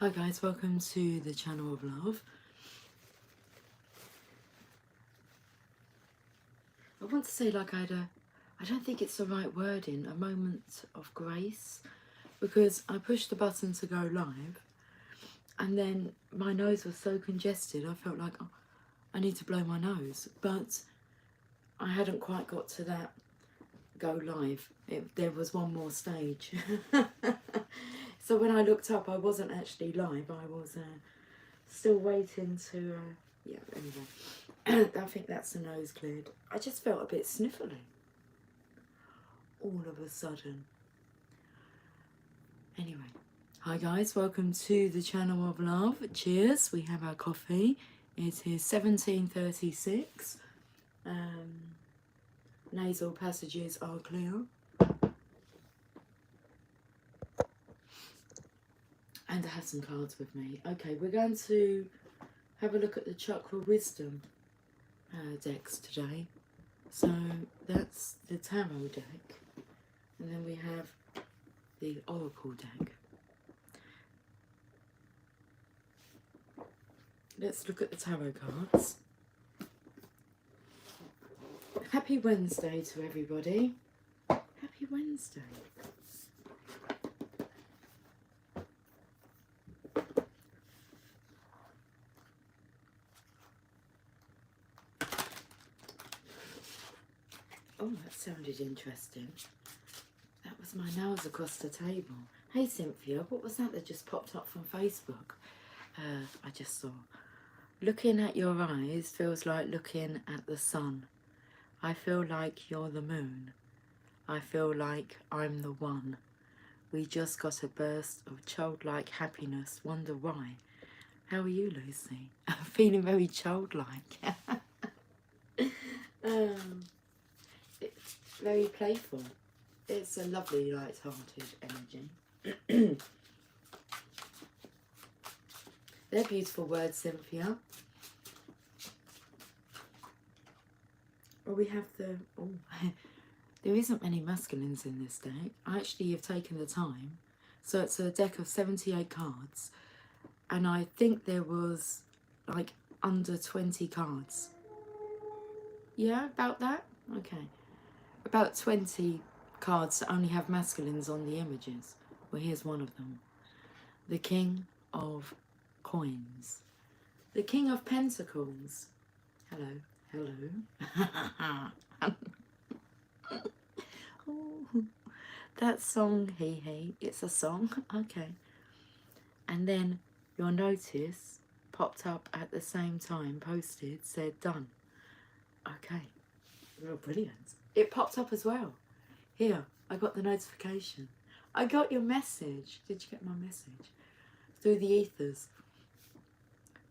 Hi guys, welcome to the channel of love. I want to say like I don't think it's the right wording, a moment of grace, because I pushed the button to go live and then my nose was so congested I felt like I need to blow my nose, but I hadn't quite got to that go live. There was one more stage. So when I looked up I wasn't actually live, I was still waiting to, yeah, anyway. I think that's the nose cleared. I just felt a bit sniffly all of a sudden. Anyway, hi guys, welcome to the channel of love. Cheers, we have our coffee. It is 17:36. Nasal passages are clear. And I have some cards with me. Okay, we're going to have a look at the Chakra Wisdom decks today. So that's the Tarot deck. And then we have the Oracle deck. Let's look at the tarot cards. Happy Wednesday to everybody. Happy Wednesday. Oh, that sounded interesting. That was my nails across the table. Hey Cynthia, what was that just popped up from Facebook? I just saw. Looking at your eyes feels like looking at the sun. I feel like you're the moon. I feel like I'm the one. We just got a burst of childlike happiness. Wonder why? How are you, Lucy? I'm feeling very childlike. It's very playful. It's a lovely, light-hearted energy. They're beautiful words, Cynthia. Well, we have the... Oh, there isn't many masculines in this deck. I actually have taken the time. So it's a deck of 78 cards. And I think there was like under 20 cards. Yeah, about that? Okay. About 20 cards that only have masculines on the images. Well, here's one of them. The King of Coins. The King of Pentacles. Hello. Hello. Oh, that song, hee, it's a song. Okay. And then your notice popped up at the same time, posted, said done. Okay. Oh, brilliant. It popped up as well. Here, I got the notification. I got your message. Did you get my message? Through the ethers.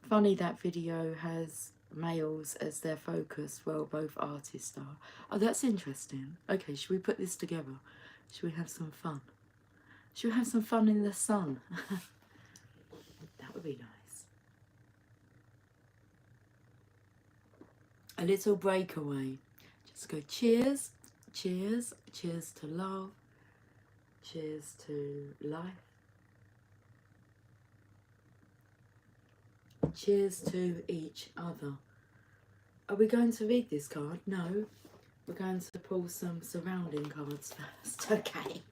Funny that video has males as their focus. Well, both artists are. Oh, that's interesting. Okay, should we put this together? Should we have some fun? Should we have some fun in the sun? That would be nice. A little breakaway. Just go cheers, cheers, cheers to love, cheers to life, cheers to each other. Are we going to read this card? No. We're going to pull some surrounding cards first. Okay.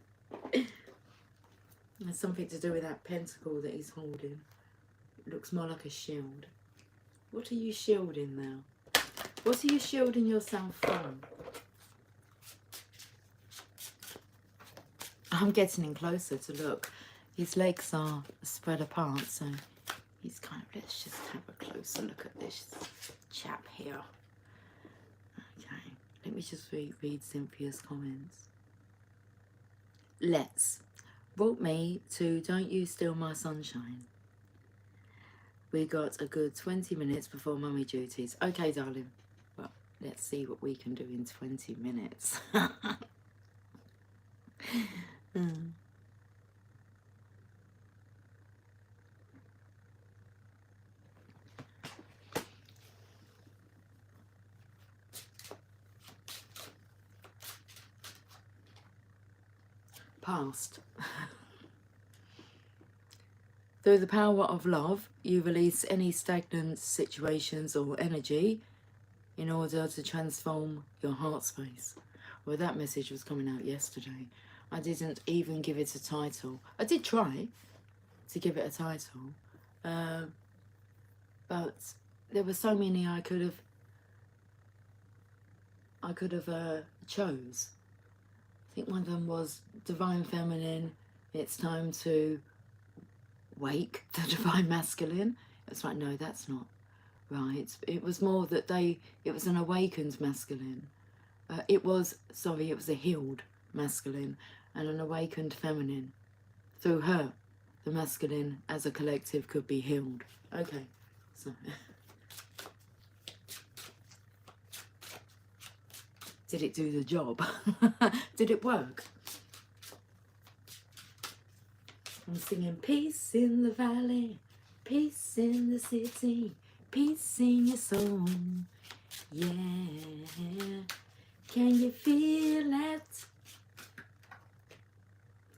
There's something to do with that pentacle that he's holding. It looks more like a shield. What are you shielding now? What are you shielding yourself from? I'm getting in closer to look. His legs are spread apart, so he's kind of... Let's just have a closer look at this chap here. Okay, let me just read Cynthia's comments. Let's. Brought me to Don't You Steal My Sunshine. We got a good 20 minutes before mummy duties. Okay, darling. Well, let's see what we can do in 20 minutes. Past. Through the power of love, you release any stagnant situations or energy in order to transform your heart space. Well, that message was coming out yesterday. I didn't even give it a title. I did try to give it a title, but there were so many I could have chose. I think one of them was Divine Feminine. It's time to wake the Divine Masculine. It's like, no, that's not right. It was more that it was an awakened masculine. It was a healed masculine and an awakened feminine. Through her, the masculine as a collective could be healed. Okay, so did it do the job? Did it work? I'm singing peace in the valley, peace in the city, peace in your soul. Yeah, can you feel it?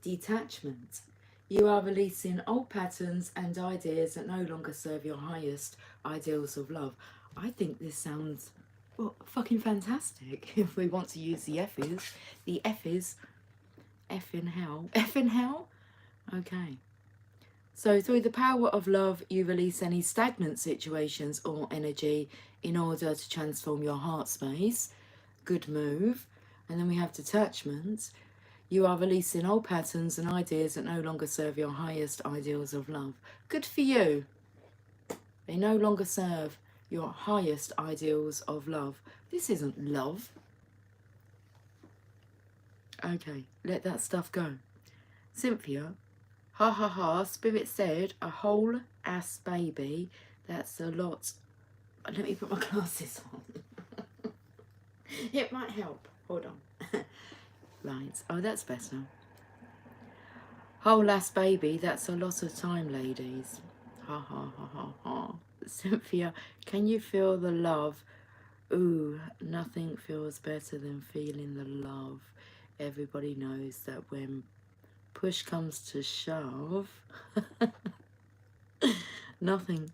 Detachment. You are releasing old patterns and ideas that no longer serve your highest ideals of love. I think this sounds fucking fantastic. If we want to use the F is F in hell. F in hell? Okay. So through the power of love, you release any stagnant situations or energy in order to transform your heart space. Good move. And then we have detachment. You are releasing old patterns and ideas that no longer serve your highest ideals of love. Good for you. They no longer serve your highest ideals of love. This isn't love. Okay, let that stuff go. Cynthia, ha ha ha, Spirit said a whole ass baby. That's a lot. Let me put my glasses on. It might help. Hold on. Right. Oh, that's better. Whole ass baby. That's a lot of time, ladies. Ha ha ha ha ha. Cynthia, can you feel the love? Ooh, nothing feels better than feeling the love. Everybody knows that when push comes to shove, nothing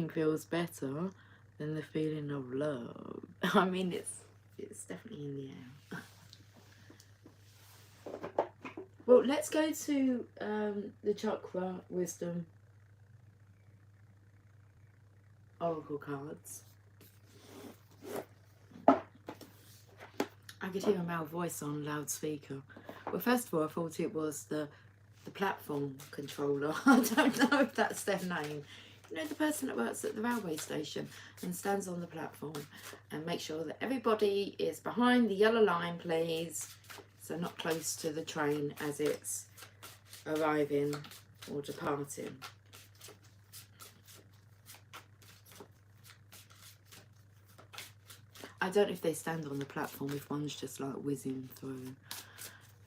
feels better than the feeling of love. I mean, it's definitely in the air. Well, let's go to the chakra wisdom oracle cards. I could hear a male voice on loudspeaker. Well, first of all, I thought it was the platform controller. I don't know if that's their name. You know, the person that works at the railway station and stands on the platform and makes sure that everybody is behind the yellow line, please. So not close to the train as it's arriving or departing. I don't know if they stand on the platform, if one's just like whizzing through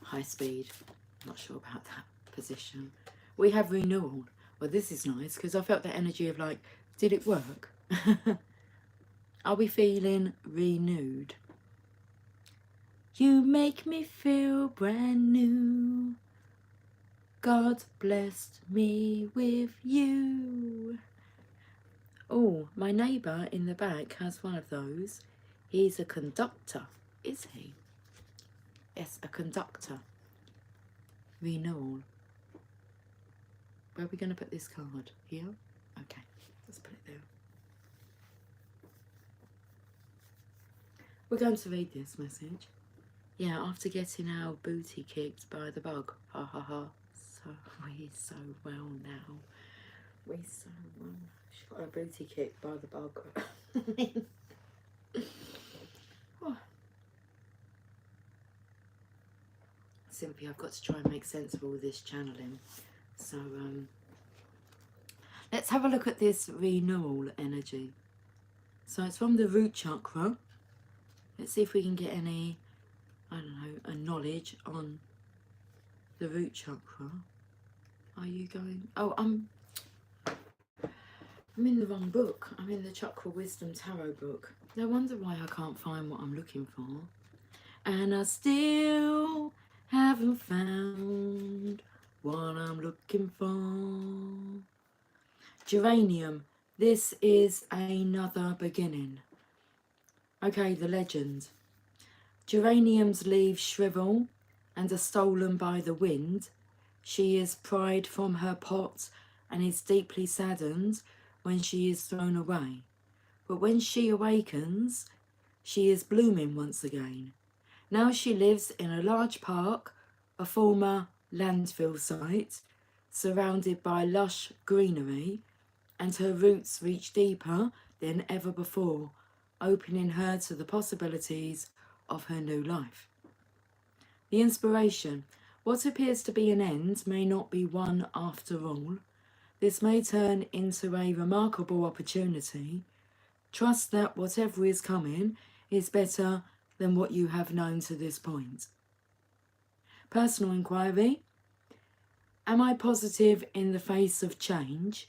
high speed. Not sure about that position. We have renewal. Well, this is nice because I felt the energy of like, did it work? Are we feeling renewed? You make me feel brand new. God blessed me with you. Oh, my neighbour in the back has one of those. He's a conductor, is he? Yes, a conductor. Renewal. Where are we going to put this card? Here? Okay, let's put it there. We're going to read this message. Yeah, after getting our booty kicked by the bug. Ha ha ha. So we so well now. We so well. She got her booty kicked by the bug. Oh. Simply, I've got to try and make sense of all this channeling. So, let's have a look at this renewal energy. So it's from the root chakra. Let's see if we can get any, I don't know, a knowledge on the root chakra. Are you going? Oh, I'm in the wrong book. I'm in the Chakra Wisdom Tarot book. No wonder why I can't find what I'm looking for. And I still haven't found what I'm looking for. Geranium, this is another beginning. Okay, the legend. Geranium's leaves shrivel and are stolen by the wind. She is pried from her pot and is deeply saddened when she is thrown away. But when she awakens, she is blooming once again. Now she lives in a large park, a former landfill site, surrounded by lush greenery, and her roots reach deeper than ever before, opening her to the possibilities of her new life. The inspiration. What appears to be an end may not be one after all. This may turn into a remarkable opportunity. Trust that whatever is coming is better than what you have known to this point. Personal inquiry. Am I positive in the face of change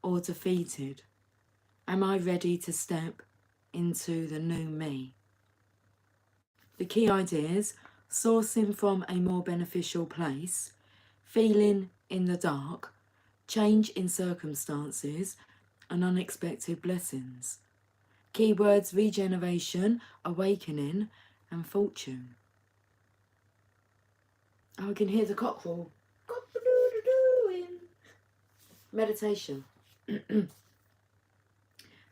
or defeated? Am I ready to step into the new me? The key ideas: sourcing from a more beneficial place, feeling in the dark, change in circumstances, and unexpected blessings. Keywords: regeneration, awakening, and fortune. Oh, I can hear the cockerel. Cock-a-doodle-dooing. Meditation.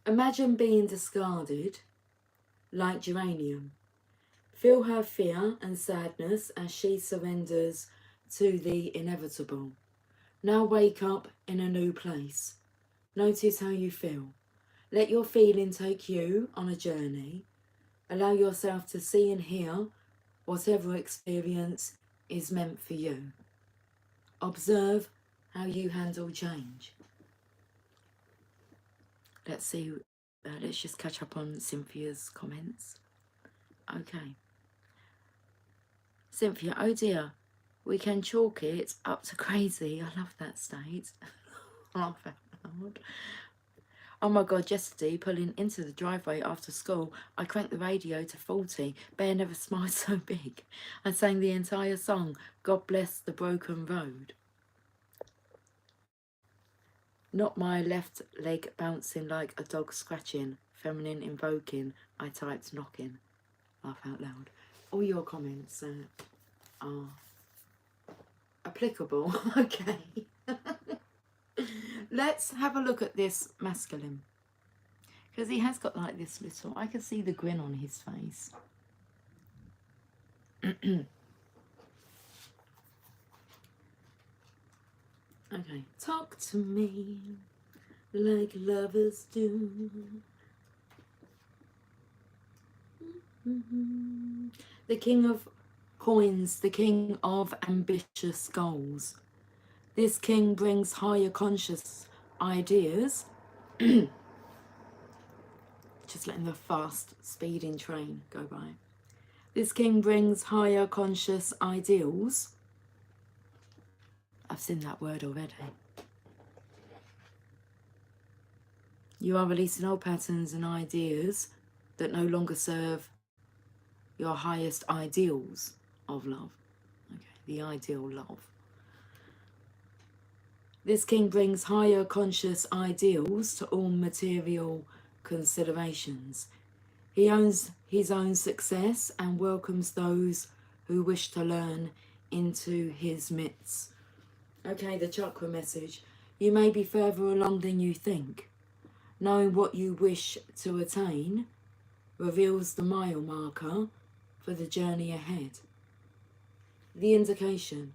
Imagine being discarded like geranium. Feel her fear and sadness as she surrenders to the inevitable. Now wake up in a new place. Notice how you feel. Let your feeling take you on a journey. Allow yourself to see and hear whatever experience is meant for you. Observe how you handle change. Let's see, let's just catch up on Cynthia's comments. Okay. Cynthia, oh dear, we can chalk it up to crazy. I love that state. Laugh out loud. Oh my God, yesterday, pulling into the driveway after school, I cranked the radio to 40. Bear never smiled so big. I sang the entire song, God Bless the Broken Road. Not my left leg bouncing like a dog scratching, feminine invoking, I typed knocking. Laugh out loud. All your comments are applicable. Okay. Let's have a look at this masculine. Because he has got like this little, I can see the grin on his face. Okay. Talk to me like lovers do. The king of coins, the king of ambitious goals. This king brings higher conscious ideas. Just letting the fast speeding train go by. This king brings higher conscious ideals. I've seen that word already. You are releasing old patterns and ideas that no longer serve your highest ideals of love. Okay, the ideal love. This king brings higher conscious ideals to all material considerations. He owns his own success and welcomes those who wish to learn into his midst. Okay, the chakra message. You may be further along than you think. Knowing what you wish to attain reveals the mile marker for the journey ahead. The indication.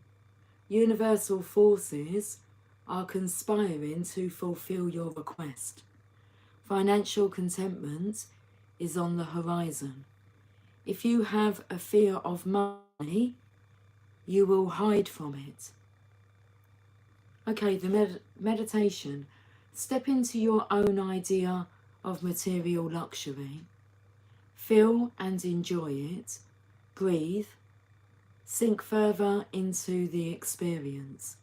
Universal forces are conspiring to fulfill your request. Financial contentment is on the horizon. If you have a fear of money, you will hide from it. Okay, the meditation. Step into your own idea of material luxury. Feel and enjoy it. Breathe. Sink further into the experience.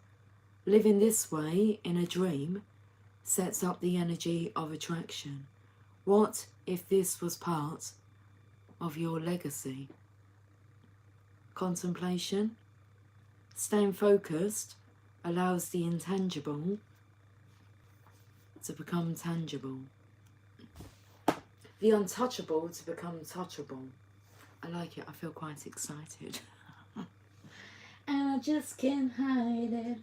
Living this way in a dream sets up the energy of attraction. What if this was part of your legacy? Contemplation. Staying focused allows the intangible to become tangible. The untouchable to become touchable. I like it. I feel quite excited. And I just can't hide it.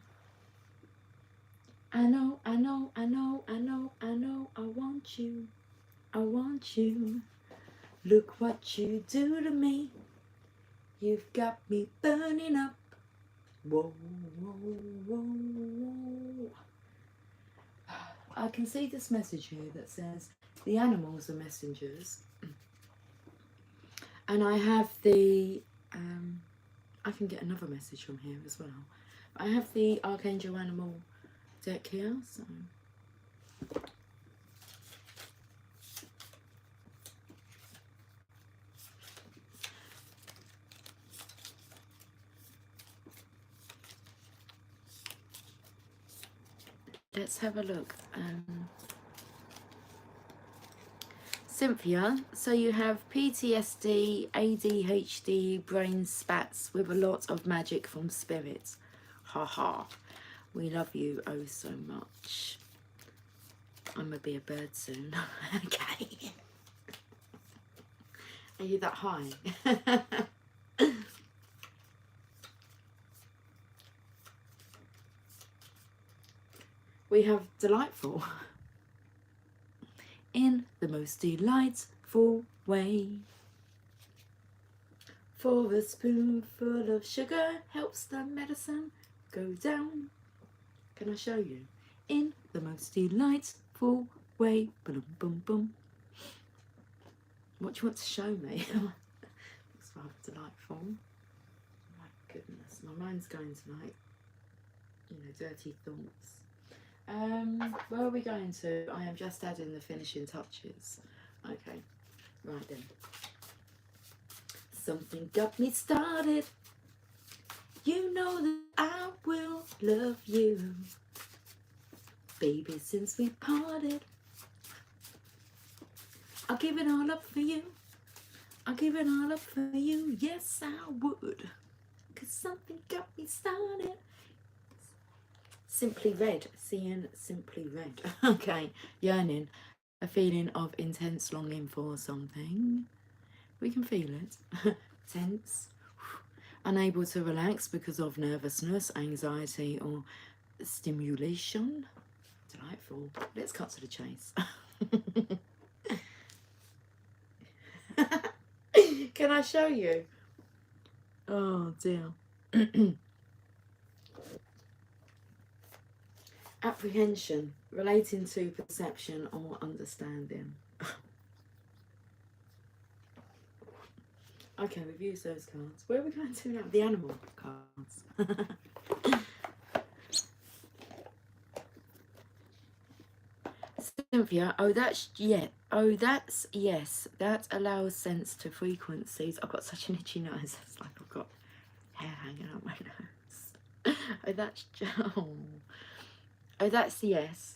I know, I know, I know, I know, I know, I want you. I want you. Look what you do to me. You've got me burning up. Whoa, whoa, whoa, whoa. I can see this message here that says the animals are messengers. And I have the, I can get another message from here as well. I have the Archangel Animal deck here, so. Let's have a look. Cynthia, so you have PTSD, ADHD, brain spats with a lot of magic from spirits. Ha ha. We love you oh so much. I'm gonna be a bird soon. Okay. Are you that high? We have delightful. In the most delightful way. For a spoonful of sugar helps the medicine go down. Can I show you? In the most delightful way. Boom, boom, boom. What do you want to show me? Looks rather delightful. My goodness, my mind's going to like, you know, dirty thoughts. Where are we going to? I am just adding the finishing touches. Okay, right then. Something got me started. You know that I will love you, baby, since we parted. I'll give it all up for you. I'll give it all up for you. Yes, I would. 'Cause something got me started. Simply red, seeing simply red. Okay, yearning, a feeling of intense longing for something. We can feel it. Tense, unable to relax because of nervousness, anxiety, or stimulation. Delightful. Let's cut to the chase. Can I show you? Oh dear. Apprehension, relating to perception or understanding. Okay, we've used those cards. Where are we going to now? The animal cards. Cynthia, oh that's yes. That allows sense to frequencies. I've got such an itchy nose. It's like I've got hair hanging out my nose. Oh, that's yes.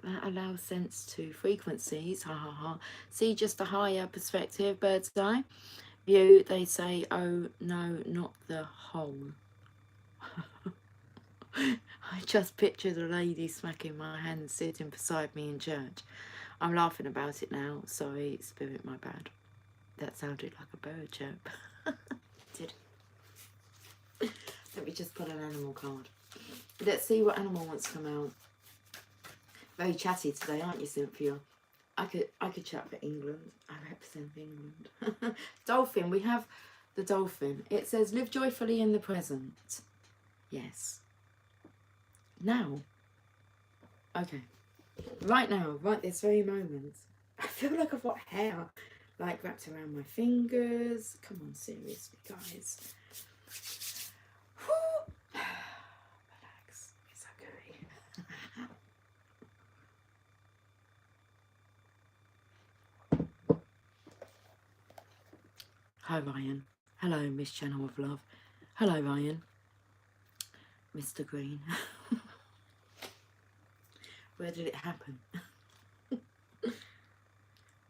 That allows sense to frequencies. Ha ha ha. See, just a higher perspective, bird's eye view. They say, oh no, not the whole. I just pictured a lady smacking my hand sitting beside me in church. I'm laughing about it now. Sorry, spirit, my bad. That sounded like a bird chirp. Did. Let me just put an animal card. Let's see what animal wants to come out. Very chatty today, aren't you, Cynthia? I could chat for England. I represent England. Dolphin, we have the dolphin. It says, live joyfully in the present. Yes. Now. Okay. Right now, right this very moment. I feel like I've got hair like wrapped around my fingers. Come on, seriously, guys. Relax. It's okay. Hi, Ryan. Hello, Miss Channel of Love. Hello, Ryan. Mr. Green. Where did it happen?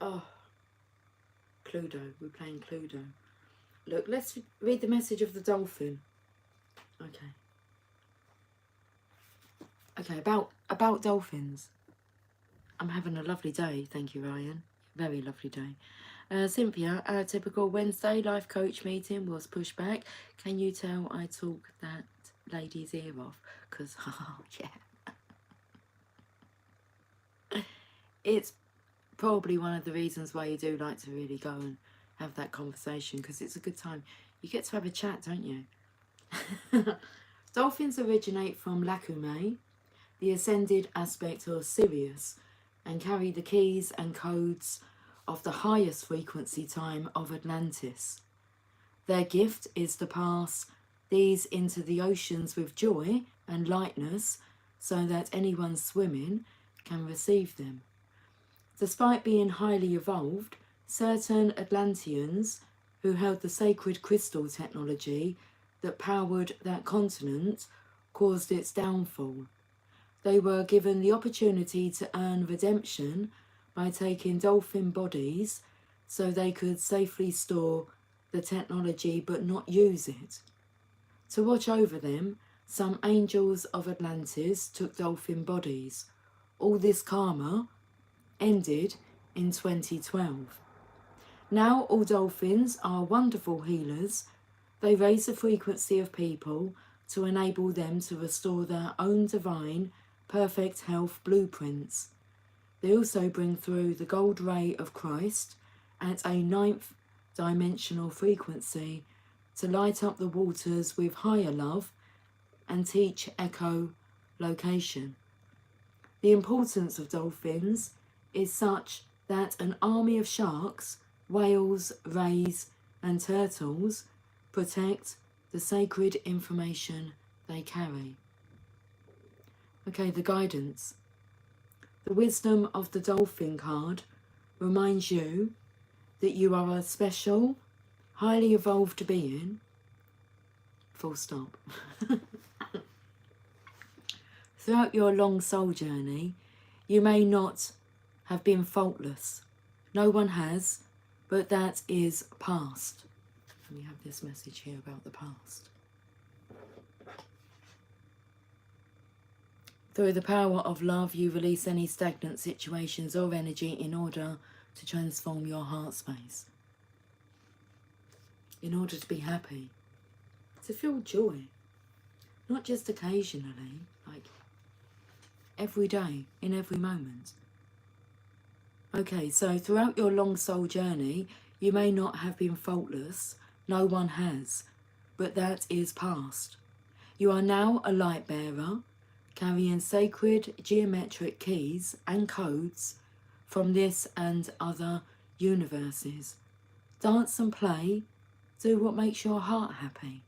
Oh, Cluedo. We're playing Cluedo. Look, let's read the message of the dolphin. Okay. Okay, about dolphins. I'm having a lovely day, thank you, Ryan. Very lovely day. Cynthia, our typical Wednesday life coach meeting was pushed back. Can you tell I talk that lady's ear off? Because, oh, yeah. It's probably one of the reasons why you do like to really go and have that conversation, because it's a good time. You get to have a chat, don't you? Dolphins originate from Lacumae, the ascended aspect of Sirius, and carry the keys and codes of the highest frequency time of Atlantis. Their gift is to pass these into the oceans with joy and lightness so that anyone swimming can receive them. Despite being highly evolved, certain Atlanteans who held the sacred crystal technology that powered that continent caused its downfall. They were given the opportunity to earn redemption by taking dolphin bodies so they could safely store the technology but not use it. To watch over them, some angels of Atlantis took dolphin bodies. All this karma ended in 2012. Now all dolphins are wonderful healers. They raise the frequency of people to enable them to restore their own divine, perfect health blueprints. They also bring through the gold ray of Christ at a 9th dimensional frequency to light up the waters with higher love and teach echolocation. The importance of dolphins is such that an army of sharks, whales, rays, and turtles protect the sacred information they carry. Okay, the guidance. The wisdom of the dolphin card reminds you that you are a special, highly evolved being, full stop. Throughout your long soul journey, you may not have been faultless. No one has, but that is past. We have this message here about the past. Through the power of love, you release any stagnant situations or energy in order to transform your heart space. In order to be happy. To feel joy. Not just occasionally, like every day, in every moment. Okay, so throughout your long soul journey, you may not have been faultless. No one has. But that is past. You are now a light bearer, carrying sacred geometric keys and codes from this and other universes. Dance and play. Do what makes your heart happy.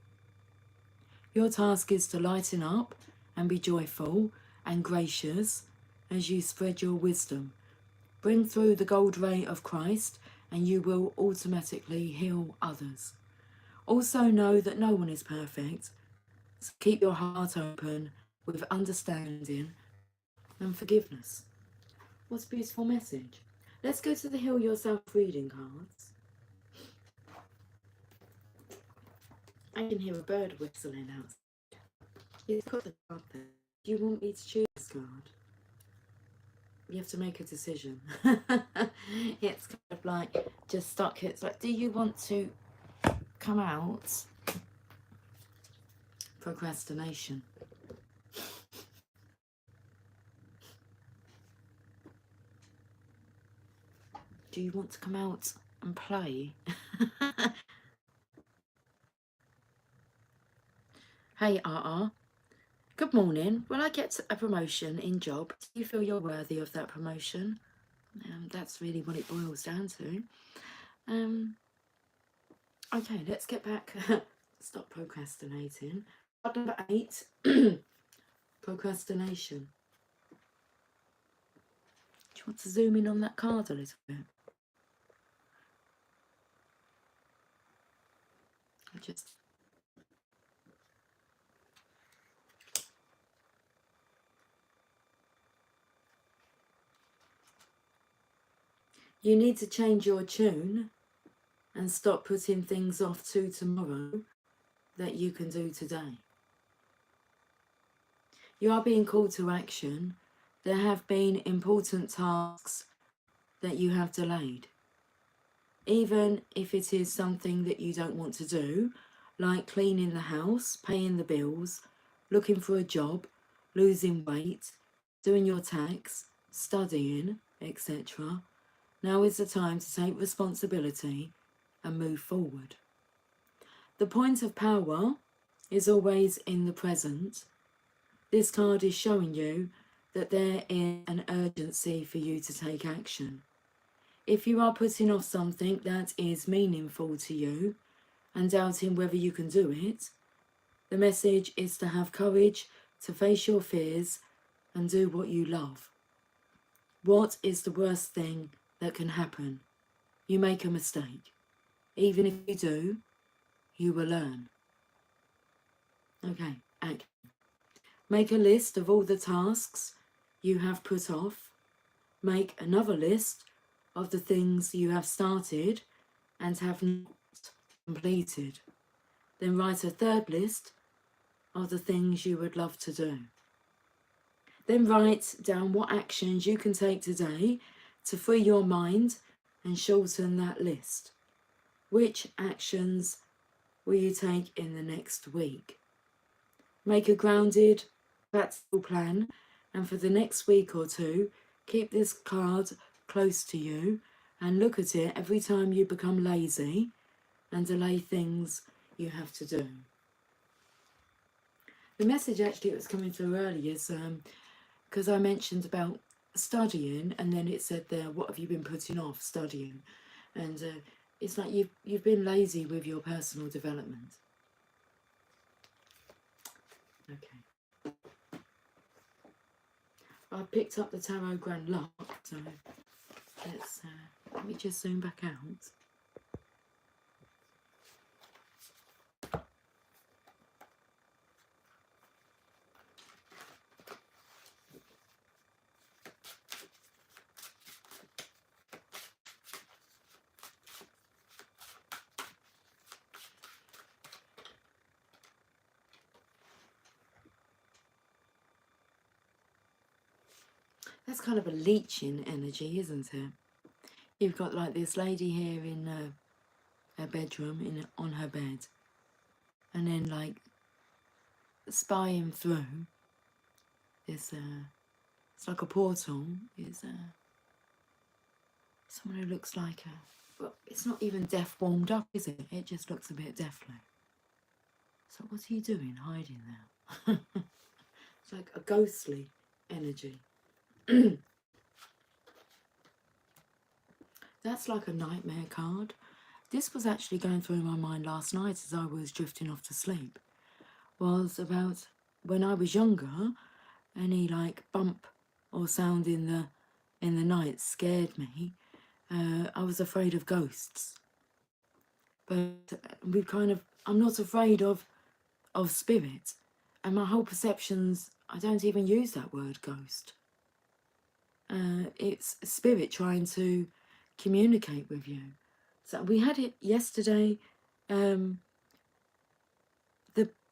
Your task is to lighten up and be joyful and gracious as you spread your wisdom. Bring through the gold ray of Christ and you will automatically heal others. Also know that no one is perfect, so keep your heart open with understanding and forgiveness. What a beautiful message. Let's go to the Heal Yourself reading cards. I can hear a bird whistling outside. He's got the card there. Do you want me to choose this card? You have to make a decision. It's kind of like just stuck. It's like, do you want to come out? Procrastination. Do you want to come out and play? Hey, RR. Good morning. When I get a promotion in job, do you feel you're worthy of that promotion? That's really what it boils down to. Okay, let's get back. Stop procrastinating. Card number 8, procrastination. Do you want to zoom in on that card a little bit? You need to change your tune and stop putting things off to tomorrow that you can do today. You are being called to action There have been important tasks that you have delayed. Even if it is something that you don't want to do, like cleaning the house, paying the bills, looking for a job, losing weight, doing your tax, studying, etc. Now is the time to take responsibility and move forward. The point of power is always in the present. This card is showing you that there is an urgency for you to take action. If you are putting off something that is meaningful to you and doubting whether you can do it, the message is to have courage to face your fears and do what you love. What is the worst thing that can happen? You make a mistake. Even if you do, you will learn. Okay, action. Make a list of all the tasks you have put off. Make another list of the things you have started and have not completed. Then write a third list of the things you would love to do. Then write down what actions you can take today to free your mind and shorten that list. Which actions will you take in the next week? Make a grounded, practical plan, and for the next week or two, keep this card close to you and look at it every time you become lazy and delay things you have to do. The message actually that was coming through earlier is because I mentioned about studying, and then it said there, what have you been putting off studying? And it's like you've been lazy with your personal development. Okay. I picked up the Tarot Grand Luck, so let me just zoom back out. That's kind of a leeching energy, isn't it? You've got like this lady here in her bedroom, on her bed, and then like spying through this. It's like a portal. Is someone who looks like a. Well, it's not even death warmed up, is it? It just looks a bit deathly. So what are you doing, hiding there? It's like a ghostly energy. That's like a nightmare card. This was actually going through my mind last night as I was drifting off to sleep. Was about when I was younger, any like bump or sound in the night scared me. I was afraid of ghosts. But I'm not afraid of spirit. And my whole perceptions, I don't even use that word ghost. It's spirit trying to communicate with you. So we had it yesterday.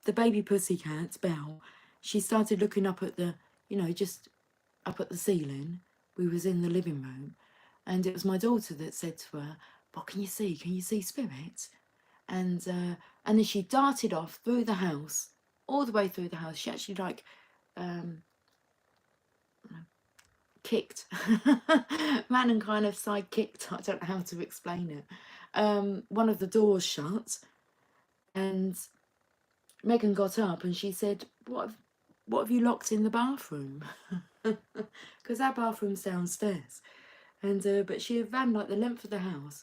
The baby pussycat, Belle, she started looking up at the, just up at the ceiling. We was in the living room, and it was my daughter that said to her, "What can you see? Can you see spirit?" And then she darted off through the house, all the way through the house. She actually like kicked, man, and kind of side kicked. I don't know how to explain it. One of the doors shut, and Megan got up and she said, what have you locked in the bathroom?" Because our bathroom's downstairs. And but she had ran like the length of the house,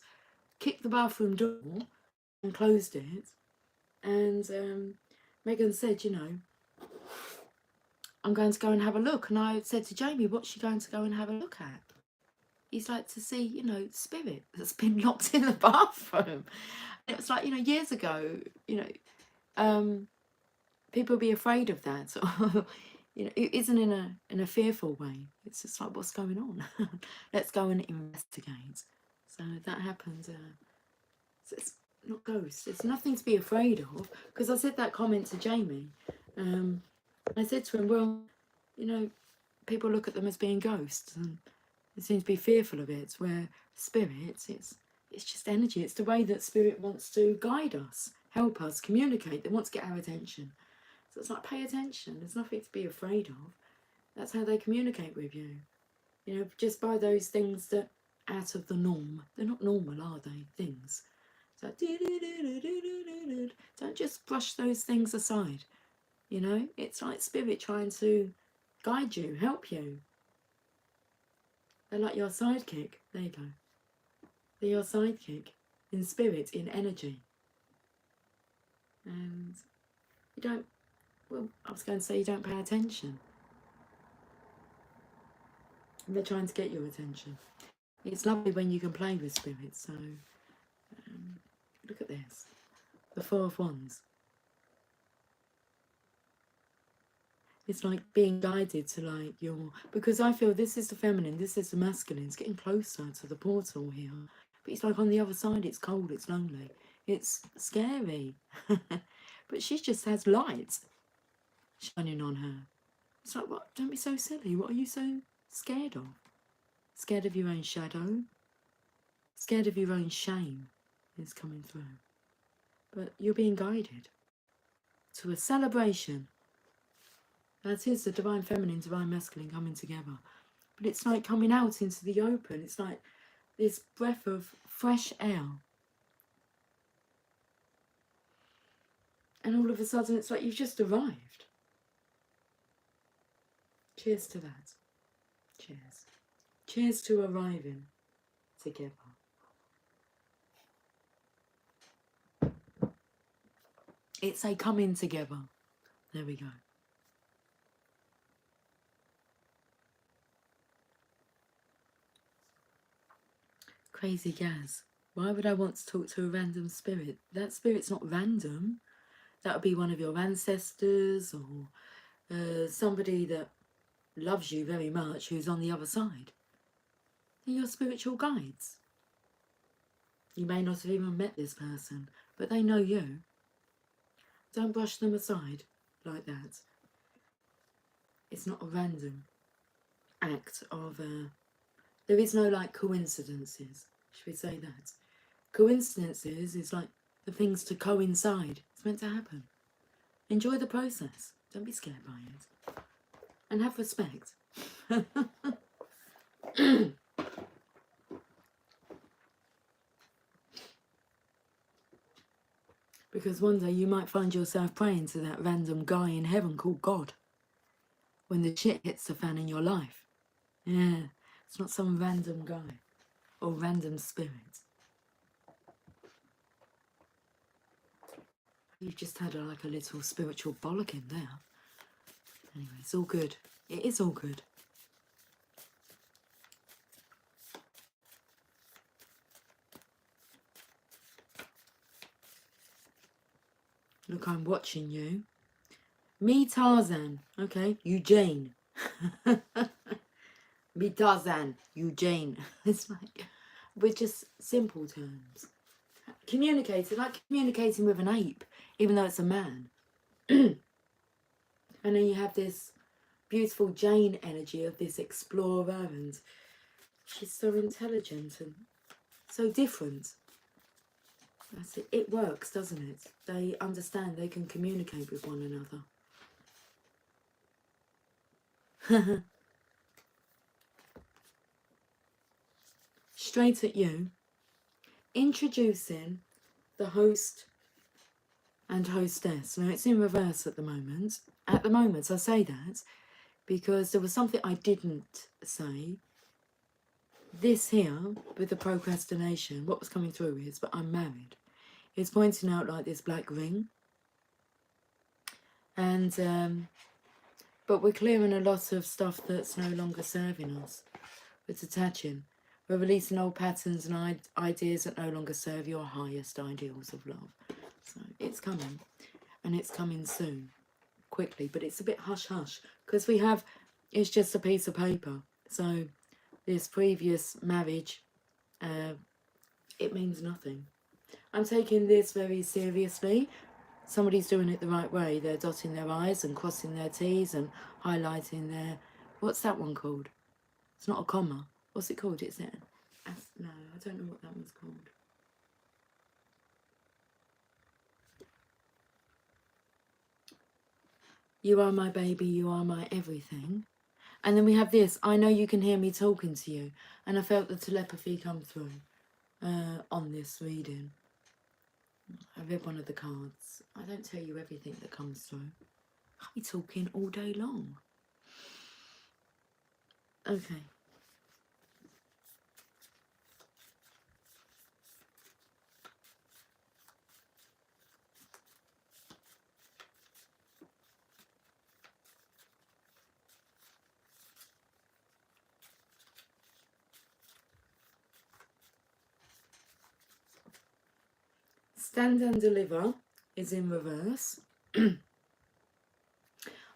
kicked the bathroom door and closed it. And Megan said, "I'm going to go and have a look." And I said to Jamie, "What's she going to go and have a look at?" He's like, "To see, spirit that's been locked in the bathroom." And it was like, years ago, people be afraid of that. It isn't in a fearful way. It's just like, what's going on? Let's go and investigate. So that happened. So it's not ghosts. It's nothing to be afraid of. Because I said that comment to Jamie. I said to him, well, people look at them as being ghosts, and they seem to be fearful of it. Where spirits, it's just energy. It's the way that spirit wants to guide us, help us, communicate. They want to get our attention. So it's like, pay attention. There's nothing to be afraid of. That's how they communicate with you. You know, just by those things that out of the norm. They're not normal, are they? Things. So don't just brush those things aside. You know, it's like spirit trying to guide you, help you. They're like your sidekick. There you go. They're your sidekick in spirit, in energy. And you don't, well, I was going to say you don't pay attention. And they're trying to get your attention. It's lovely when you can play with spirits. So look at this. The Four of Wands. It's like being guided to like your... Because I feel this is the feminine, this is the masculine. It's getting closer to the portal here. But it's like on the other side, it's cold, it's lonely. It's scary. But she just has light shining on her. It's like, what? Don't be so silly. What are you so scared of? Scared of your own shadow? Scared of your own shame is coming through. But you're being guided to a celebration. That is the divine feminine, divine masculine coming together. But it's like coming out into the open. It's like this breath of fresh air. And all of a sudden it's like you've just arrived. Cheers to that. Cheers. Cheers to arriving together. It's a coming together. There we go. Crazy Gaz. Why would I want to talk to a random spirit? That spirit's not random. That would be one of your ancestors or somebody that loves you very much who's on the other side. They're your spiritual guides. You may not have even met this person, but they know you. Don't brush them aside like that. It's not a random act of... there is no like coincidences, should we say that? Coincidences is like the things to coincide. It's meant to happen. Enjoy the process. Don't be scared by it. And have respect. Because one day you might find yourself praying to that random guy in heaven called God. When the shit hits the fan in your life. Yeah, it's not some random guy or random spirit. You've just had like a little spiritual bollocking there. Anyway, it's all good. It is all good. Look, I'm watching you. Me Tarzan. Okay, Eugene. Me Tarzan. Eugene. It's like, we're just simple terms. Communicating, like communicating with an ape, even though it's a man. And then you have this beautiful Jane energy of this explorer, and she's so intelligent and so different. That's it. It works, doesn't it? They understand, they can communicate with one another. Straight at you. Introducing the host and hostess. Now it's in reverse at the moment. At the moment, I say that because there was something I didn't say. This here, with the procrastination, what was coming through is, but I'm married. It's pointing out like this black ring. And, but we're clearing a lot of stuff that's no longer serving us. We're detaching. We're releasing old patterns and ideas that no longer serve your highest ideals of love. So it's coming. And it's coming soon. Quickly. But it's a bit hush-hush. Because we have... It's just a piece of paper. So this previous marriage, it means nothing. I'm taking this very seriously. Somebody's doing it the right way. They're dotting their I's and crossing their T's and highlighting their What's that one called? It's not a comma. What's it called? Is it? No, I don't know what that one's called. You are my baby, you are my everything. And then we have this, I know you can hear me talking to you. And I felt the telepathy come through on this reading. I read one of the cards. I don't tell you everything that comes through. I'll be talking all day long. Okay. Stand and Deliver is in reverse.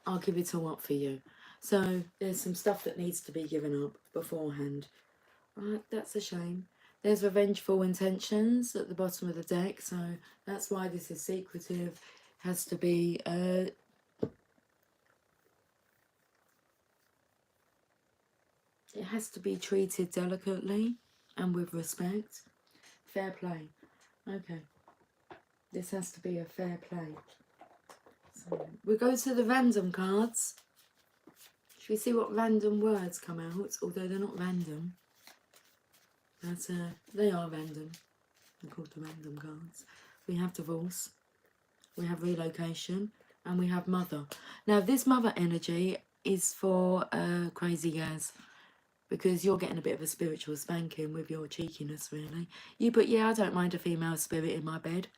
I'll give it all up for you. So there's some stuff that needs to be given up beforehand. That's a shame. There's Revengeful Intentions at the bottom of the deck, so that's why this is secretive. Has to be it has to be treated delicately and with respect. Fair play. Okay. This has to be a fair play. So we go to the random cards. Should we see what random words come out? Although they're not random. But they are random. They're called the random cards. We have divorce. We have relocation. And we have mother. Now this mother energy is for crazy guys. Because you're getting a bit of a spiritual spanking with your cheekiness, really. You put, yeah, I don't mind a female spirit in my bed.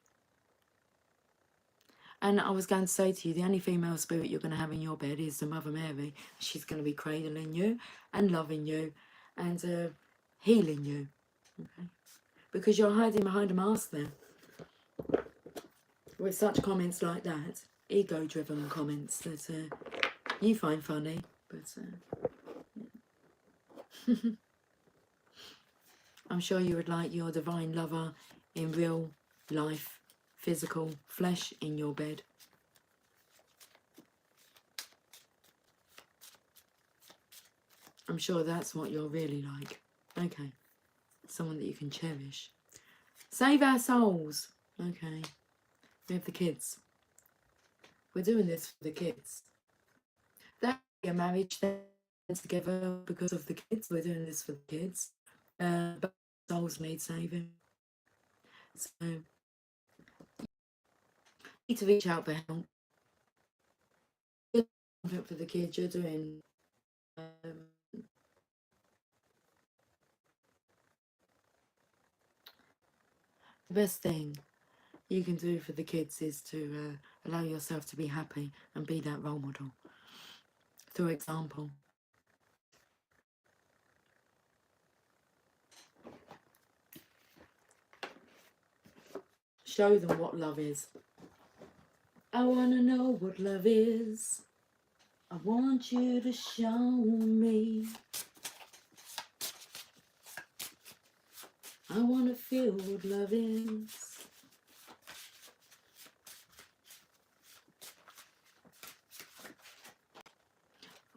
And I was going to say to you, the only female spirit you're going to have in your bed is the Mother Mary. She's going to be cradling you and loving you and healing you. Okay? Because you're hiding behind a mask there. With such comments like that, ego-driven comments that you find funny. But I'm sure you would like your divine lover in real life, physical flesh in your bed. I'm sure that's what you're really like. Okay. Someone that you can cherish. Save our souls. Okay. We have the kids. We're doing this for the kids. That a marriage together because of the kids. We're doing this for the kids. But souls need saving. So you need to reach out for help. You're doing for the kids. You're doing the best thing you can do for the kids is to allow yourself to be happy and be that role model through example. Show them what love is. I want to know what love is. I want you to show me. I want to feel what love is.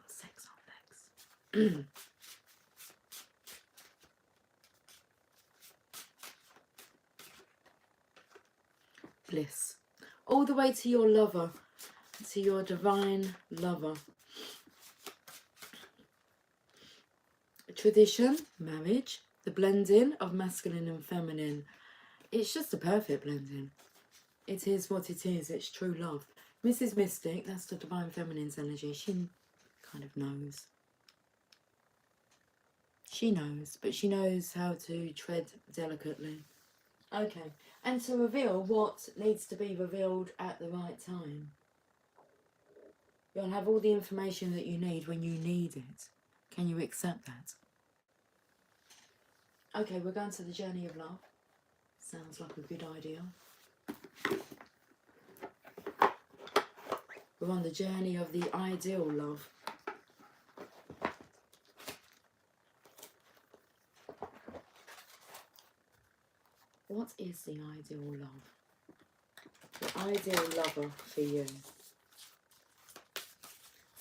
Sex on legs. Bliss. All the way to your lover, to your divine lover. Tradition, marriage, the blending of masculine and feminine. It's just a perfect blending. It is what it is. It's true love. Mrs. Mystic, that's the divine feminine's energy. She kind of knows. She knows, but she knows how to tread delicately. Okay, and to reveal what needs to be revealed at the right time. You'll have all the information that you need when you need it. Can you accept that? Okay, we're going to the journey of love. Sounds like a good idea. We're on the journey of the ideal love. What is the ideal love? The ideal lover for you.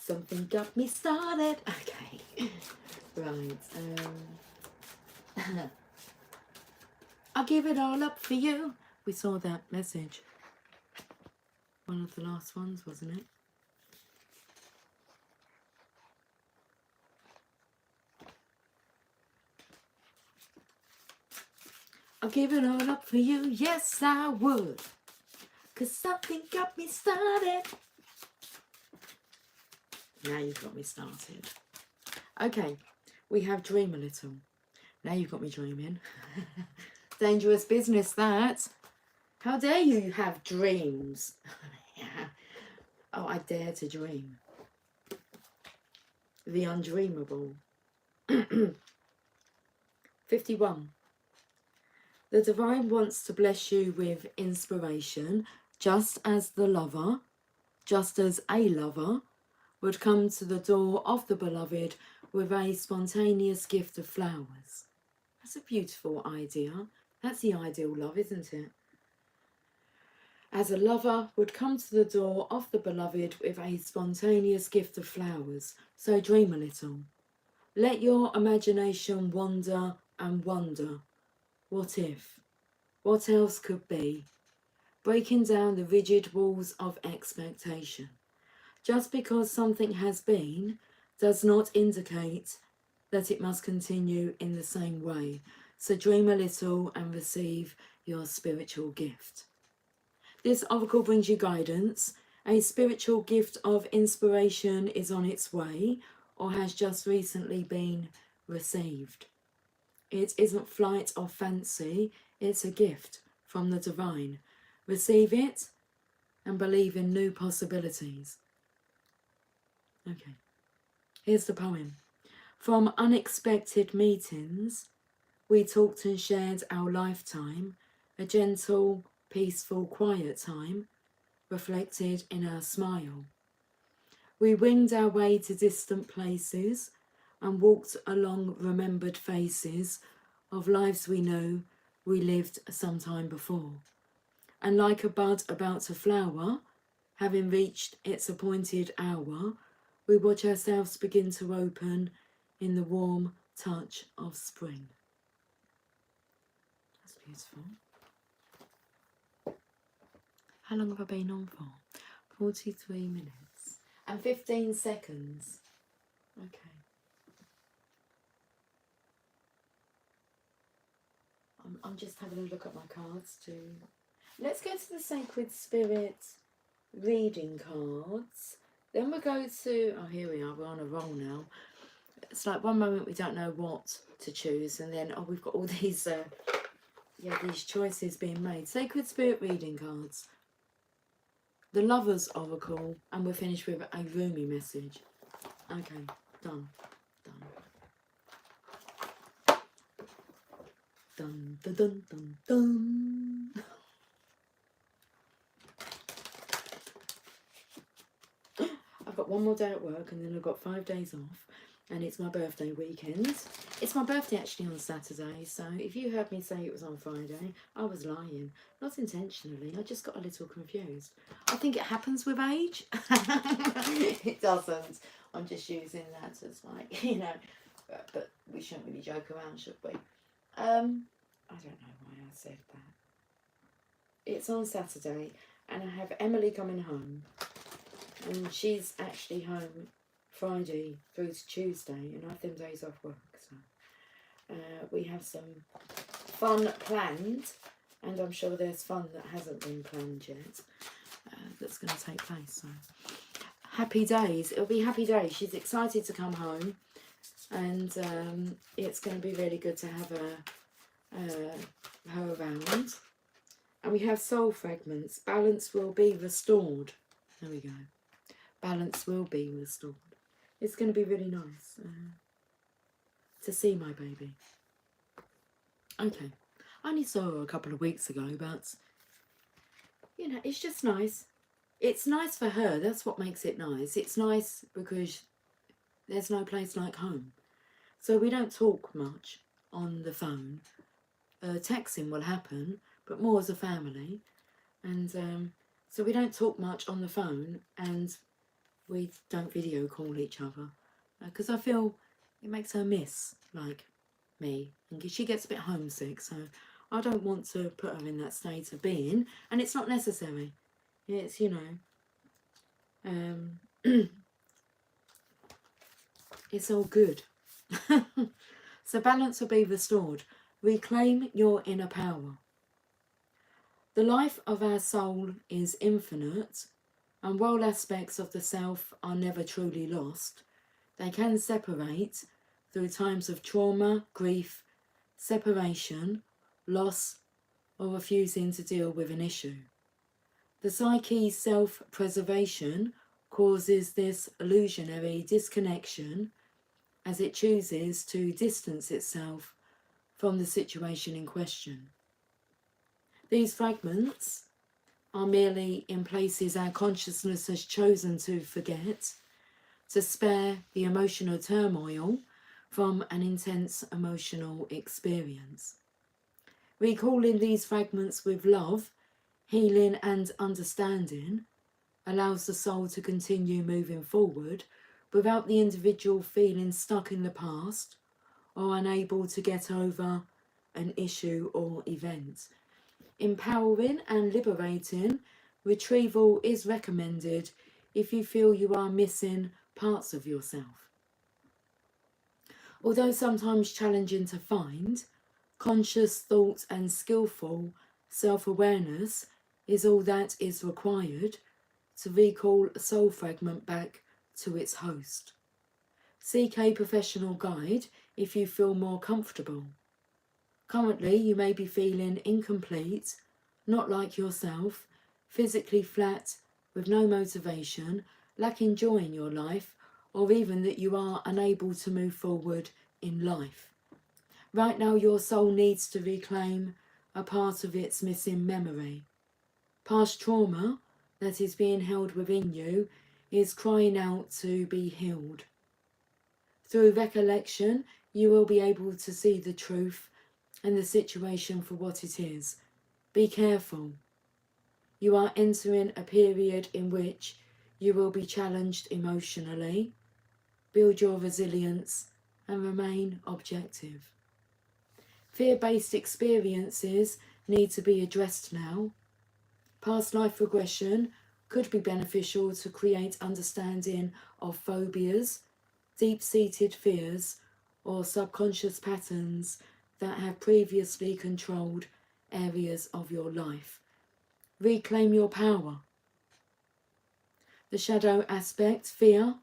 Something got me started. Okay. Right. I'll give it all up for you. We saw that message. One of the last ones, wasn't it? I'll give it all up for you. Yes, I would. 'Cause something got me started. Now you've got me started. Okay. We have Dream a Little. Now you've got me dreaming. Dangerous business, that. How dare you have dreams? Oh, I dare to dream. The undreamable. 51. The divine wants to bless you with inspiration, just as a lover would come to the door of the beloved with a spontaneous gift of flowers. That's a beautiful idea. That's the ideal love, isn't it? As a lover would come to the door of the beloved with a spontaneous gift of flowers. So dream a little. Let your imagination wander and wonder. What if? What else could be? Breaking down the rigid walls of expectation. Just because something has been does not indicate that it must continue in the same way. So dream a little and receive your spiritual gift. This oracle brings you guidance. A spiritual gift of inspiration is on its way or has just recently been received. It isn't flight or fancy, it's a gift from the divine. Receive it and believe in new possibilities. Okay, here's the poem. From unexpected meetings, we talked and shared our lifetime, a gentle, peaceful, quiet time, reflected in our smile. We winged our way to distant places and walked along remembered faces of lives we knew we lived some time before. And like a bud about to flower, having reached its appointed hour, we watch ourselves begin to open in the warm touch of spring. That's beautiful. How long have I been on for? 43 minutes and 15 seconds. Okay. I'm just having a look at my cards too. Let's go to the Sacred Spirit reading cards. Then we'll go to, oh, here we are, we're on a roll now. It's like one moment we don't know what to choose, and then, oh, we've got all these, these choices being made. Sacred Spirit reading cards. The Lover's Oracle, and we're finished with a Rumi message. Okay, done. Dun, dun, dun, dun, dun. I've got one more day at work and then I've got 5 days off, and it's my birthday weekend. It's my birthday actually on Saturday, so if you heard me say it was on Friday, I was lying. Not intentionally, I just got a little confused. I think it happens with age. It doesn't. I'm just using that as like, you know, but we shouldn't really joke around, should we? I don't know why I said that. It's on Saturday and I have Emily coming home, and she's actually home Friday through to Tuesday, and I have them days off work, so we have some fun planned, and I'm sure there's fun that hasn't been planned yet that's going to take place. So happy days. It'll be happy days. She's excited to come home, and it's going to be really good to have her around. And we have soul fragments. Balance will be restored. There we go. Balance will be restored. It's going to be really nice to see my baby. Okay. I only saw her a couple of weeks ago, but, you know, it's just nice. It's nice for her. That's what makes it nice. It's nice because there's no place like home. So we don't talk much on the phone. Texting will happen, but more as a family. And so we don't talk much on the phone. And we don't video call each other, because I feel it makes her miss, like, me, and she gets a bit homesick, so I don't want to put her in that state of being, and it's not necessary. It's, you know, it's all good. So balance will be restored. Reclaim your inner power. The life of our soul is infinite, and while aspects of the self are never truly lost, they can separate through times of trauma, grief, separation, loss, or refusing to deal with an issue. The psyche's self-preservation causes this illusionary disconnection as it chooses to distance itself from the situation in question. These fragments are merely in places our consciousness has chosen to forget, to spare the emotional turmoil from an intense emotional experience. Recalling these fragments with love, healing and understanding allows the soul to continue moving forward without the individual feeling stuck in the past or unable to get over an issue or event. Empowering and liberating, retrieval is recommended if you feel you are missing parts of yourself. Although sometimes challenging to find, conscious thought and skillful self-awareness is all that is required to recall a soul fragment back to its host. Seek a professional guide if you feel more comfortable. Currently, you may be feeling incomplete, not like yourself, physically flat, with no motivation, lacking joy in your life, or even that you are unable to move forward in life. Right now, your soul needs to reclaim a part of its missing memory. Past trauma that is being held within you is crying out to be healed. Through recollection, you will be able to see the truth and the situation for what it is. Be careful. You are entering a period in which you will be challenged emotionally. Build your resilience and remain objective. Fear-based experiences need to be addressed now. Past life regression could be beneficial to create understanding of phobias, deep-seated fears, or subconscious patterns that have previously controlled areas of your life. Reclaim your power. The shadow aspect: fear,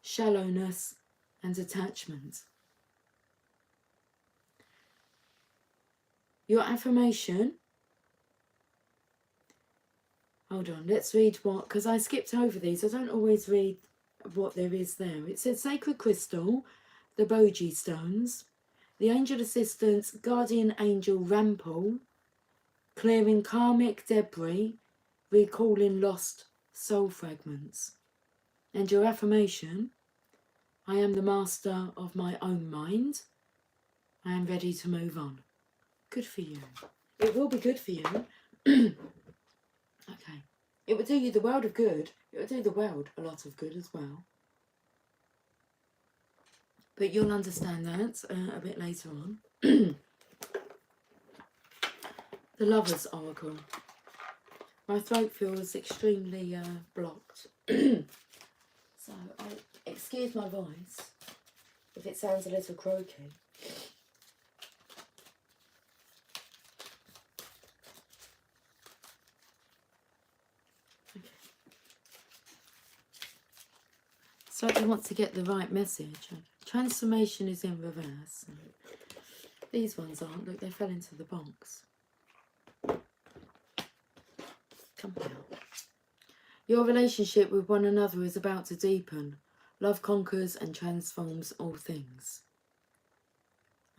shallowness, and attachment. Your affirmation. Hold on, let's read what, because I skipped over these. I don't always read what there is there. It says sacred crystal, the Boji stones, the angel assistants, guardian angel Rampal, clearing karmic debris, recalling lost soul fragments. And your affirmation: I am the master of my own mind. I am ready to move on. Good for you. It will be good for you. Okay. It will do you the world of good. It will do the world a lot of good as well. But you'll understand that a bit later on. The Lover's Oracle. My throat feels extremely blocked. So excuse my voice if it sounds a little croaky. Okay. So you want to get the right message. Transformation is in reverse. These ones aren't. Look, they fell into the box. Come out. Your relationship with one another is about to deepen. Love conquers and transforms all things.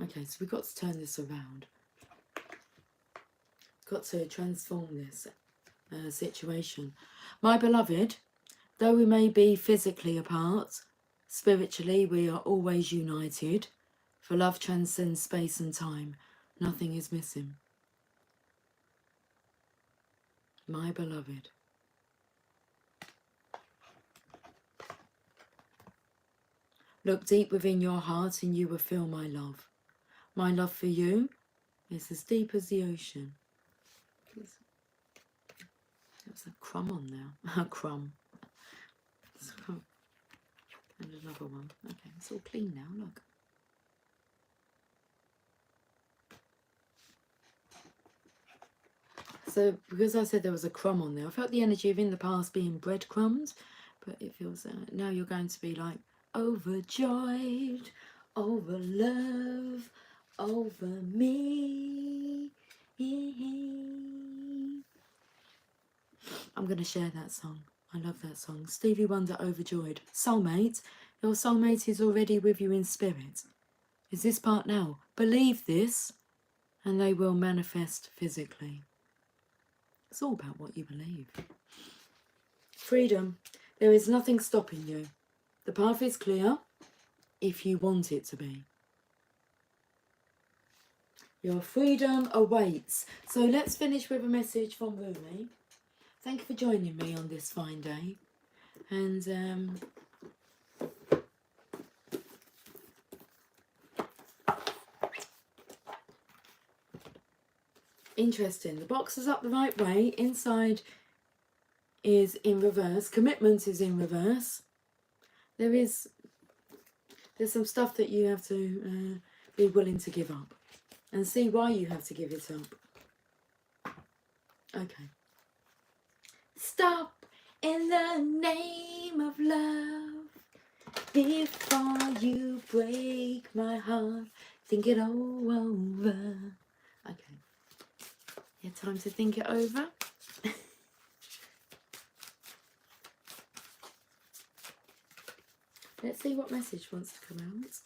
Okay, so we've got to turn this around. Got to transform this situation. My beloved, though we may be physically apart, spiritually we are always united. For love transcends space and time. Nothing is missing. My beloved. Look deep within your heart and you will feel my love. My love for you is as deep as the ocean. There's a crumb on there. A crumb. And another one. Okay, it's all clean now, look. So, because I said there was a crumb on there, I felt the energy of in the past being breadcrumbs, but it feels, now you're going to be like, overjoyed, over love, over me. I'm going to share that song. I love that song. Stevie Wonder, Overjoyed. Soulmate. Your soulmate is already with you in spirit. Is this part now? Believe this and they will manifest physically. It's all about what you believe. Freedom. There is nothing stopping you. The path is clear if you want it to be. Your freedom awaits. So let's finish with a message from Rumi. Thank you for joining me on this fine day. And interesting. The box is up the right way. Inside is in reverse. Commitment is in reverse. There's some stuff that you have to be willing to give up. And see why you have to give it up. Okay. Stop in the name of love. Before you break my heart, think it all over. Okay. Yeah, time to think it over. Let's see what message wants to come out.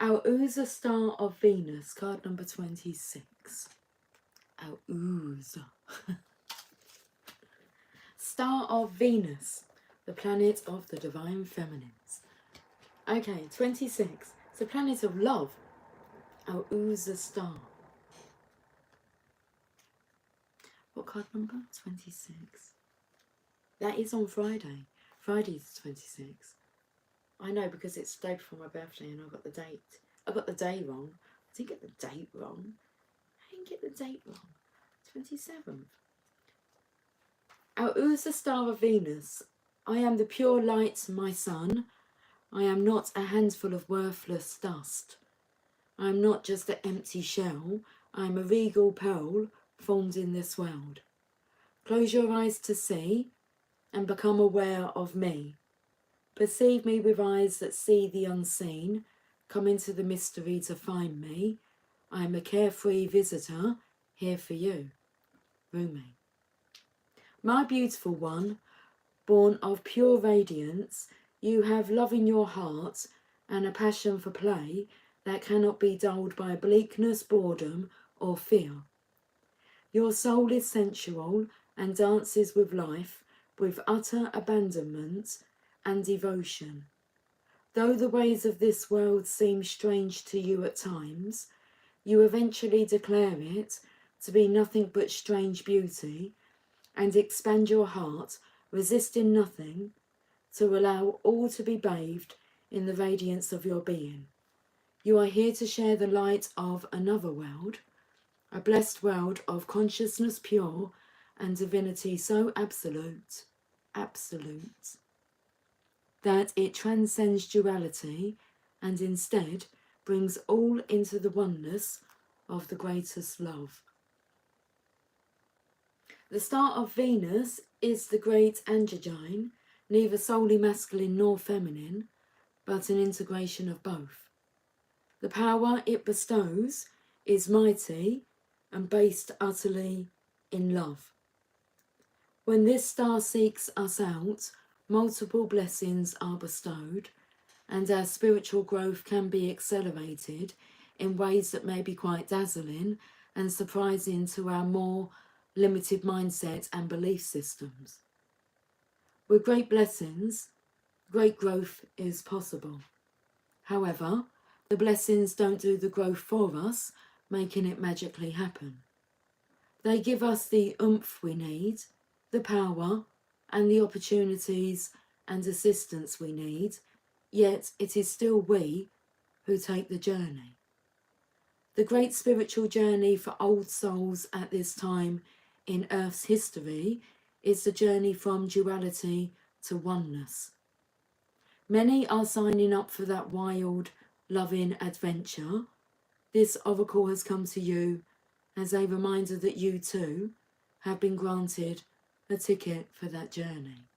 Our ooze a star of Venus, card number 26. Our ooze. Star of Venus, the planet of the divine feminines. Okay, 26. It's the planet of love. Our ooze a star. What card number? 26. That is on Friday. Friday's 26. I know because it's the day before my birthday and I got the date. I got the day wrong. I didn't get the date wrong. I didn't get the date wrong. 27th. Our ooze a star of Venus. I am the pure light, my sun. I am not a handful of worthless dust. I am not just an empty shell. I am a regal pearl formed in this world. Close your eyes to see and become aware of me. Perceive me with eyes that see the unseen. Come into the mystery to find me. I am a carefree visitor here for you. Rumi. My beautiful one, born of pure radiance, you have love in your heart and a passion for play that cannot be dulled by bleakness, boredom, or fear. Your soul is sensual and dances with life with utter abandonment and devotion. Though the ways of this world seem strange to you at times, you eventually declare it to be nothing but strange beauty and expand your heart, resisting nothing, to allow all to be bathed in the radiance of your being. You are here to share the light of another world, a blessed world of consciousness pure and divinity so absolute, that it transcends duality and instead brings all into the oneness of the greatest love. The star of Venus is the great androgyne, neither solely masculine nor feminine, but an integration of both. The power it bestows is mighty and based utterly in love. When this star seeks us out, multiple blessings are bestowed, and our spiritual growth can be accelerated in ways that may be quite dazzling and surprising to our more limited mindset and belief systems. With great blessings, great growth is possible. However, the blessings don't do the growth for us, making it magically happen. They give us the oomph we need, the power, and the opportunities and assistance we need, yet it is still we who take the journey. The great spiritual journey for old souls at this time in Earth's history is the journey from duality to oneness. Many are signing up for that wild, loving adventure. This oracle has come to you as a reminder that you too have been granted a ticket for that journey.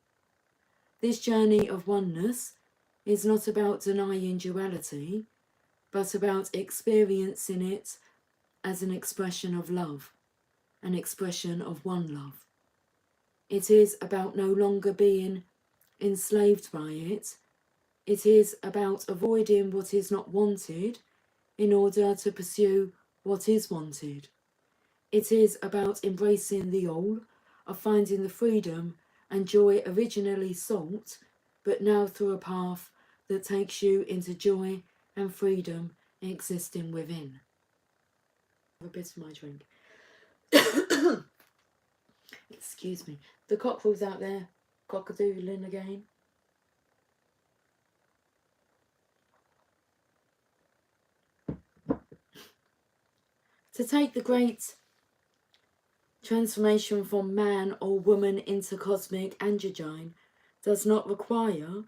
This journey of oneness is not about denying duality, but about experiencing it as an expression of love, an expression of one love. It is about no longer being enslaved by it. It is about avoiding what is not wanted in order to pursue what is wanted. It is about embracing the all, of finding the freedom and joy originally sought, but now through a path that takes you into joy and freedom existing within. Have a bit of my drink. Excuse me. The cockerel's out there, cockadoodling again. To take the great transformation from man or woman into cosmic androgyne does not require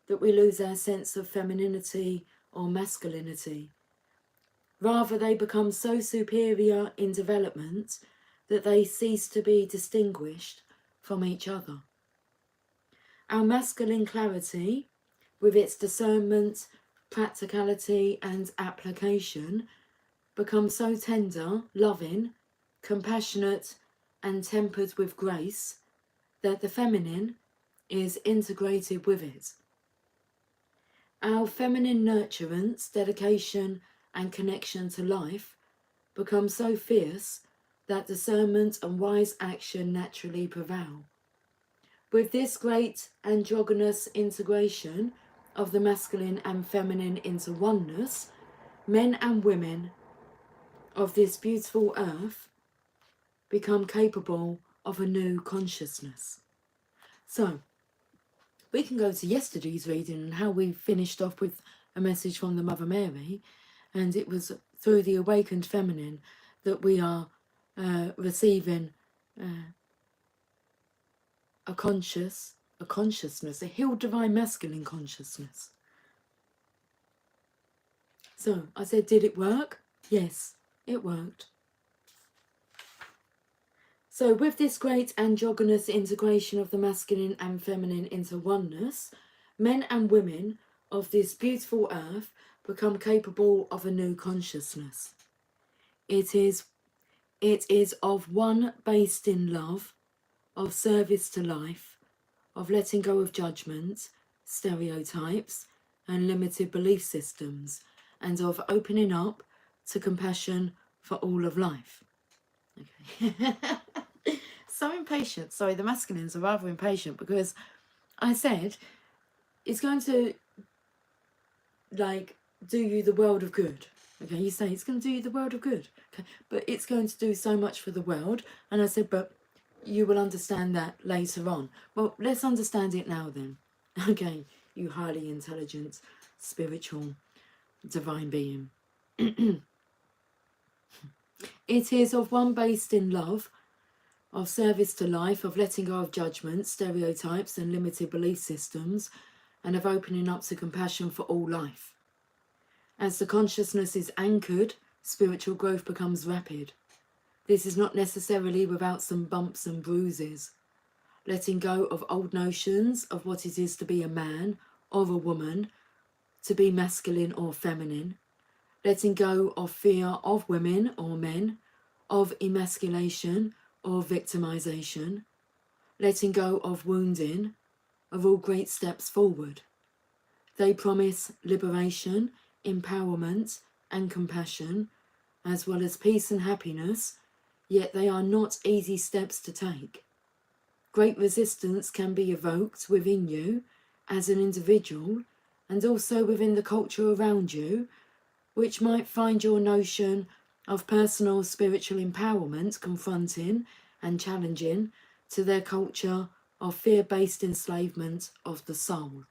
that we lose our sense of femininity or masculinity. Rather, they become so superior in development that they cease to be distinguished from each other. Our masculine clarity, with its discernment, practicality and application, becomes so tender, loving, compassionate and tempered with grace that the feminine is integrated with it. Our feminine nurturance, dedication and connection to life become so fierce that discernment and wise action naturally prevail. With this great androgynous integration of the masculine and feminine into oneness, men and women of this beautiful earth become capable of a new consciousness. So, we can go to yesterday's reading and how we finished off with a message from the Mother Mary, and it was through the awakened feminine that we are receiving a consciousness, a healed divine masculine consciousness. So I said, did it work? Yes, it worked. So with this great androgynous integration of the masculine and feminine into oneness, men and women of this beautiful earth become capable of a new consciousness. It is of one based in love, of service to life, of letting go of judgment, stereotypes and limited belief systems, and of opening up to compassion for all of life. Okay. So impatient. Sorry, the masculines are rather impatient because I said it's going to do you the world of good. Okay, you say it's going to do you the world of good. Okay, but it's going to do so much for the world. And I said, but you will understand that later on. Well, let's understand it now then. Okay, you highly intelligent, spiritual, divine being. It is of one based in love, of service to life, of letting go of judgment, stereotypes and limited belief systems, and of opening up to compassion for all life. As the consciousness is anchored, spiritual growth becomes rapid. This is not necessarily without some bumps and bruises. Letting go of old notions of what it is to be a man or a woman, to be masculine or feminine. Letting go of fear of women or men, of emasculation or victimization. Letting go of wounding are all great steps forward. They promise liberation, empowerment and compassion, as well as peace and happiness, yet they are not easy steps to take. Great resistance can be evoked within you as an individual and also within the culture around you, which might find your notion of personal spiritual empowerment confronting and challenging to their culture of fear-based enslavement of the soul.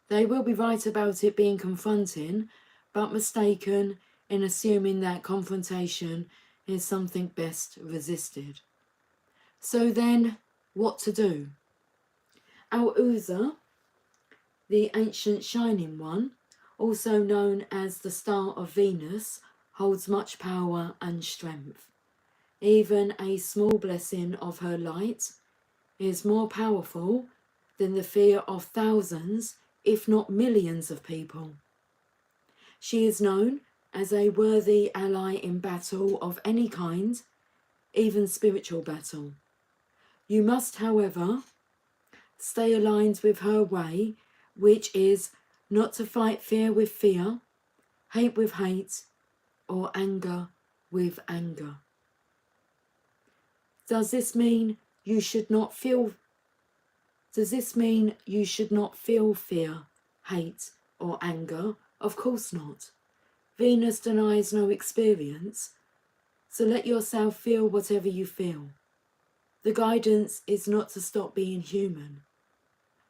They will be right about it being confronting, but mistaken in assuming that confrontation is something best resisted. So then, what to do? Al-Uzza, the ancient shining one, also known as the Star of Venus, holds much power and strength. Even a small blessing of her light is more powerful than the fear of thousands, if not millions of people. She is known as a worthy ally in battle of any kind, even spiritual battle. You must, however, stay aligned with her way, which is not to fight fear with fear, hate with hate, or anger with anger. Does this mean you should not feel fear, hate, or anger? Of course not. Venus denies no experience, so let yourself feel whatever you feel. The guidance is not to stop being human.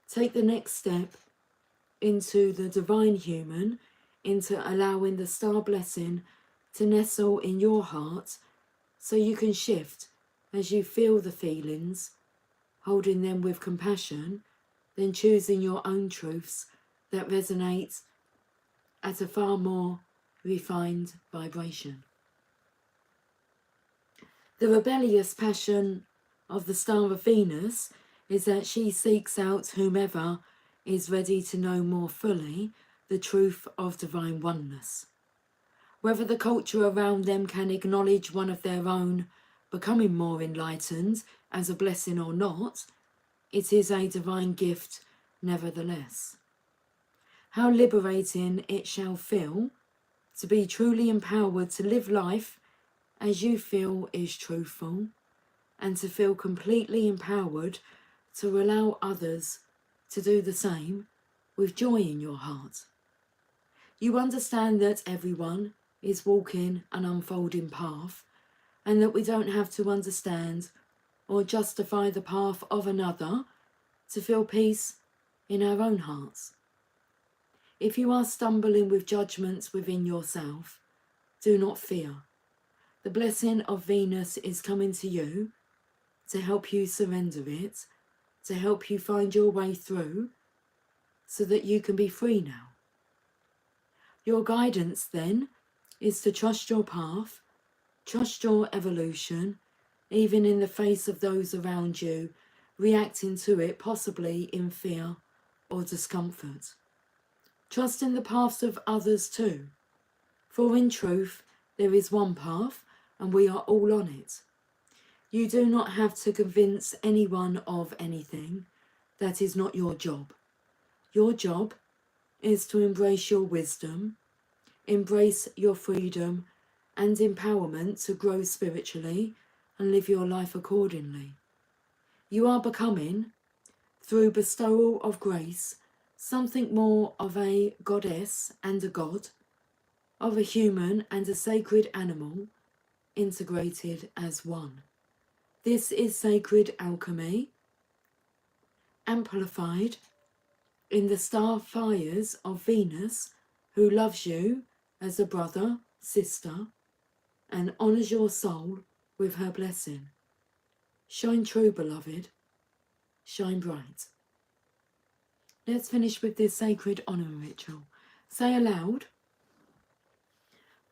Take the next step into the divine human, into allowing the star blessing to nestle in your heart so you can shift as you feel the feelings, holding them with compassion, then choosing your own truths that resonate at a far more refined vibration. The rebellious passion of the Star of Venus is that she seeks out whomever is ready to know more fully the truth of divine oneness. Whether the culture around them can acknowledge one of their own becoming more enlightened as a blessing or not, it is a divine gift nevertheless. How liberating it shall feel to be truly empowered to live life as you feel is truthful, and to feel completely empowered to allow others to do the same with joy in your heart. You understand that everyone is walking an unfolding path, and that we don't have to understand or justify the path of another to feel peace in our own hearts. If you are stumbling with judgments within yourself, do not fear. The blessing of Venus is coming to you to help you surrender it, to help you find your way through, so that you can be free now. Your guidance then is to trust your path, trust your evolution, even in the face of those around you reacting to it possibly in fear or discomfort. Trust in the paths of others too, for in truth there is one path and we are all on it. You do not have to convince anyone of anything. That is not your job. Your job is to embrace your wisdom, embrace your freedom and empowerment to grow spiritually and live your life accordingly. You are becoming, through bestowal of grace, something more of a goddess and a god, of a human and a sacred animal, integrated as one. This is sacred alchemy, amplified in the star fires of Venus, who loves you as a brother, sister, and honours your soul with her blessing. Shine true, beloved. Shine bright. Let's finish with this sacred honour ritual. Say aloud,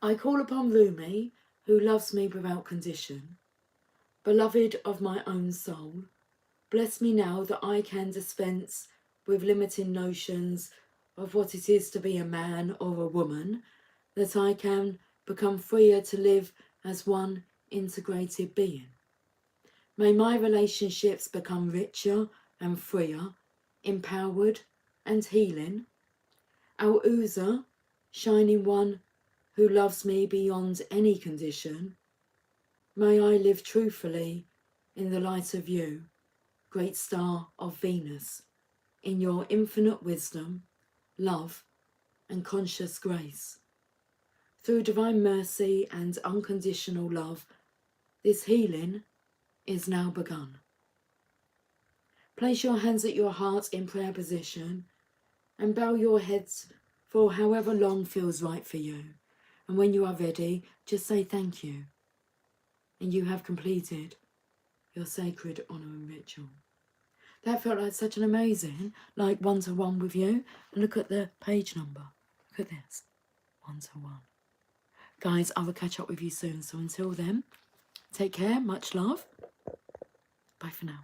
I call upon Rumi, who loves me without condition. Beloved of my own soul, bless me now that I can dispense with limiting notions of what it is to be a man or a woman, that I can become freer to live as one integrated being. May my relationships become richer and freer, empowered and healing. Al-Uzza, shining one who loves me beyond any condition, may I live truthfully in the light of you, great star of Venus, in your infinite wisdom, love and conscious grace. Through divine mercy and unconditional love, this healing is now begun. Place your hands at your heart in prayer position and bow your heads for however long feels right for you. And when you are ready, just say thank you. And you have completed your sacred honouring ritual. That felt like such an amazing, like one-to-one with you. And look at the page number. Look at this. 1-to-1. Guys, I will catch up with you soon. So until then, take care. Much love. Bye for now.